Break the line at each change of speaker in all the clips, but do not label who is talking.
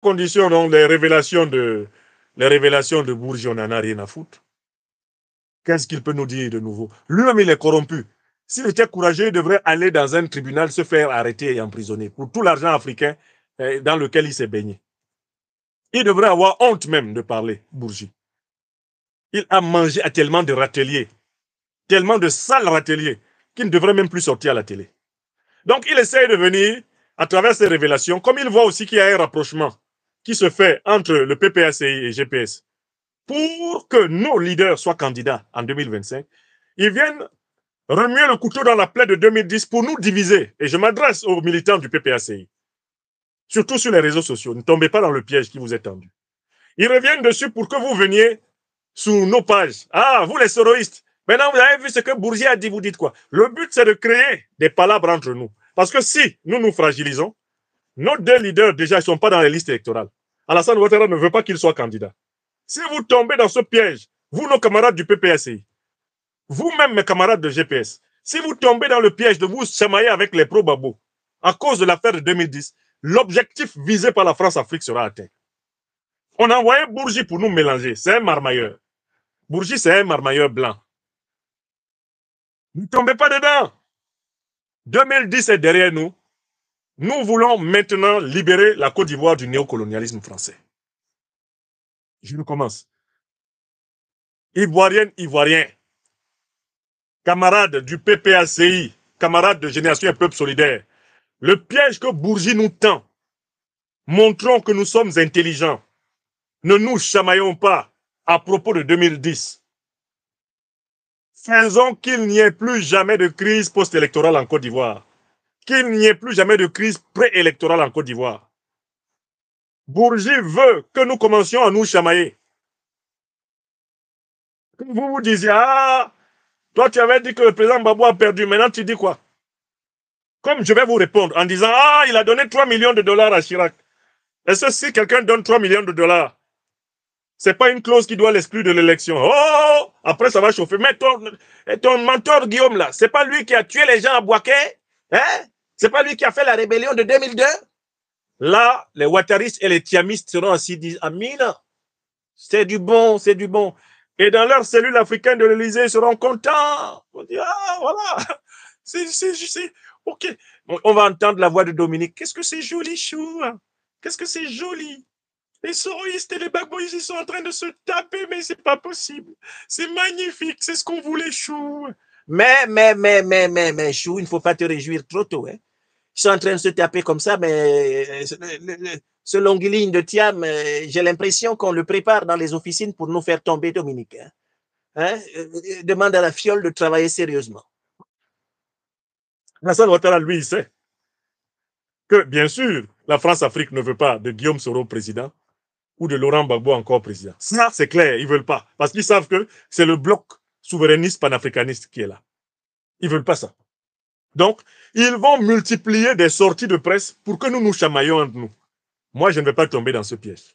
conditions, donc, les révélations de Bourgi, on n'en a rien à foutre. Qu'est-ce qu'il peut nous dire de nouveau? Lui-même, il est corrompu. S'il était courageux, il devrait aller dans un tribunal, se faire arrêter et emprisonner pour tout l'argent africain dans lequel il s'est baigné. Il devrait avoir honte même de parler, Bourgi. Il a mangé à tellement de râteliers, tellement de sales râteliers, qu'il ne devrait même plus sortir à la télé. Donc, il essaye de venir, à travers ces révélations, comme il voit aussi qu'il y a un rapprochement qui se fait entre le PPACI et GPS, pour que nos leaders soient candidats en 2025, ils viennent remuer le couteau dans la plaie de 2010 pour nous diviser. Et je m'adresse aux militants du PPACI, surtout sur les réseaux sociaux. Ne tombez pas dans le piège qui vous est tendu. Ils reviennent dessus pour que vous veniez sous nos pages. Ah, vous les soroïstes, maintenant vous avez vu ce que Bourgi a dit, vous dites quoi? Le but, c'est de créer des palabres entre nous. Parce que si nous nous fragilisons, nos deux leaders, déjà, ils ne sont pas dans les listes électorales. Alassane Ouattara ne veut pas qu'ils soient candidats. Si vous tombez dans ce piège, vous, nos camarades du PPACI, vous-même, mes camarades de GPS, si vous tombez dans le piège de vous chamailler avec les pro-babos à cause de l'affaire de 2010, l'objectif visé par la France-Afrique sera atteint. On a envoyé Bourgi pour nous mélanger. C'est un marmailleur. Bourgi, c'est un marmailleur blanc. Ne tombez pas dedans. 2010 est derrière nous. Nous voulons maintenant libérer la Côte d'Ivoire du néocolonialisme français. Je recommence. Ivoirienne, Ivoirien, camarades du PPACI, camarades de Génération et Peuple Solidaire, le piège que Bourgi nous tend, montrons que nous sommes intelligents. Ne nous chamaillons pas à propos de 2010. Faisons qu'il n'y ait plus jamais de crise post-électorale en Côte d'Ivoire. Qu'il n'y ait plus jamais de crise préélectorale en Côte d'Ivoire. Bourgi veut que nous commencions à nous chamailler. Que vous vous disiez, ah, toi tu avais dit que le président Babou a perdu, maintenant tu dis quoi? Comme je vais vous répondre en disant, ah, il a donné 3 millions de dollars à Chirac. Est-ce que si quelqu'un donne 3 millions de dollars, c'est pas une clause qui doit l'exclure de l'élection? Oh, après ça va chauffer. Mais ton mentor Guillaume là, c'est pas lui qui a tué les gens à Boaké? Hein? C'est pas lui qui a fait la rébellion de 2002? Là, les Ouattaristes et les Tiamistes seront assis, disent Amina, c'est du bon, c'est du bon. Et dans leur cellule africaine de l'Élysée, ils seront contents. On dit, ah, voilà, c'est, ok. On va entendre la voix de Dominique. Qu'est-ce que c'est joli, chou? Qu'est-ce que c'est joli? Les soroïstes et les bagboïstes, ils sont en train de se taper, mais c'est pas possible. C'est magnifique, c'est ce qu'on voulait, chou. Mais, chou, il ne faut pas te réjouir trop tôt, hein. Ils sont en train de se taper comme ça, mais ce longue ligne de Thiam, j'ai l'impression qu'on le prépare dans les officines pour nous faire tomber, Dominique. Hein? Demande à la fiole de travailler sérieusement. Hassan Ouattara, lui, il sait que, bien sûr, la France-Afrique ne veut pas de Guillaume Soro président ou de Laurent Gbagbo encore président. Ça, c'est clair, ils ne veulent pas. Parce qu'ils savent que c'est le bloc souverainiste panafricaniste qui est là. Ils ne veulent pas ça. Donc, ils vont multiplier des sorties de presse pour que nous nous chamaillons entre nous. Moi, je ne vais pas tomber dans ce piège.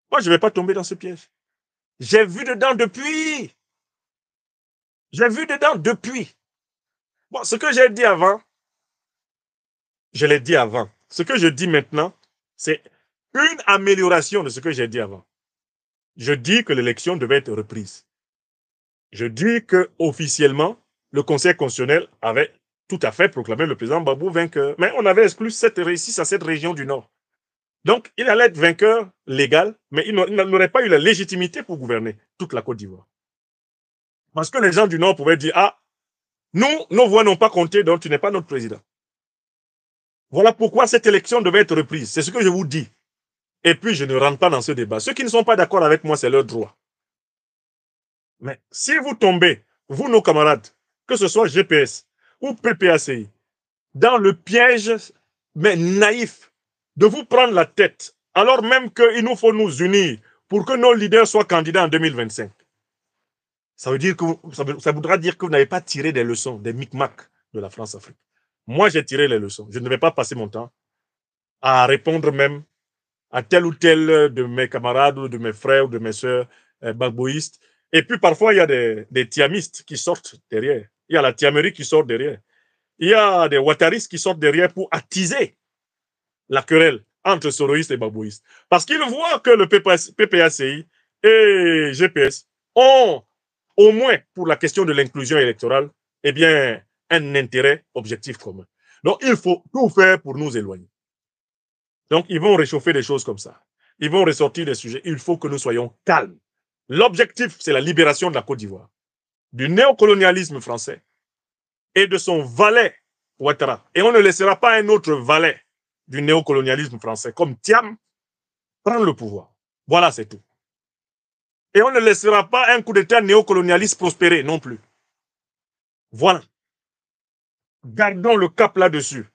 Moi, je ne vais pas tomber dans ce piège. J'ai vu dedans depuis. J'ai vu dedans depuis. Bon, ce que j'ai dit avant, je l'ai dit avant. Ce que je dis maintenant, c'est une amélioration de ce que j'ai dit avant. Je dis que l'élection devait être reprise. Je dis que officiellement, le Conseil constitutionnel avait tout à fait proclamé le président Babou vainqueur. Mais on avait exclu 6 à cette région du Nord. Donc, il allait être vainqueur légal, mais il n'aurait pas eu la légitimité pour gouverner toute la Côte d'Ivoire. Parce que les gens du Nord pouvaient dire, ah, nous, nos voix n'ont pas compté, donc tu n'es pas notre président. Voilà pourquoi cette élection devait être reprise. C'est ce que je vous dis. Et puis, je ne rentre pas dans ce débat. Ceux qui ne sont pas d'accord avec moi, c'est leur droit. Mais si vous tombez, vous, nos camarades, que ce soit GPS ou PPACI, dans le piège, mais naïf, de vous prendre la tête, alors même qu'il nous faut nous unir pour que nos leaders soient candidats en 2025. Ça voudra dire que vous n'avez pas tiré des leçons, des micmacs de la France-Afrique. Moi, j'ai tiré les leçons. Je ne vais pas passer mon temps à répondre même à tel ou tel de mes camarades ou de mes frères ou de mes soeurs bagboïstes. Et puis parfois, il y a des tiamistes qui sortent derrière. Il y a la tiamerie qui sort derrière. Il y a des ouattaristes qui sortent derrière pour attiser la querelle entre soroïstes et babouistes. Parce qu'ils voient que le PPACI et GPS ont, au moins pour la question de l'inclusion électorale, eh bien, un intérêt objectif commun. Donc, il faut tout faire pour nous éloigner. Donc, ils vont réchauffer des choses comme ça. Ils vont ressortir des sujets. Il faut que nous soyons calmes. L'objectif, c'est la libération de la Côte d'Ivoire, du néocolonialisme français et de son valet Ouattara. Et on ne laissera pas un autre valet du néocolonialisme français comme Thiam prendre le pouvoir. Voilà, c'est tout. Et on ne laissera pas un coup d'État néocolonialiste prospérer non plus. Voilà. Gardons le cap là-dessus.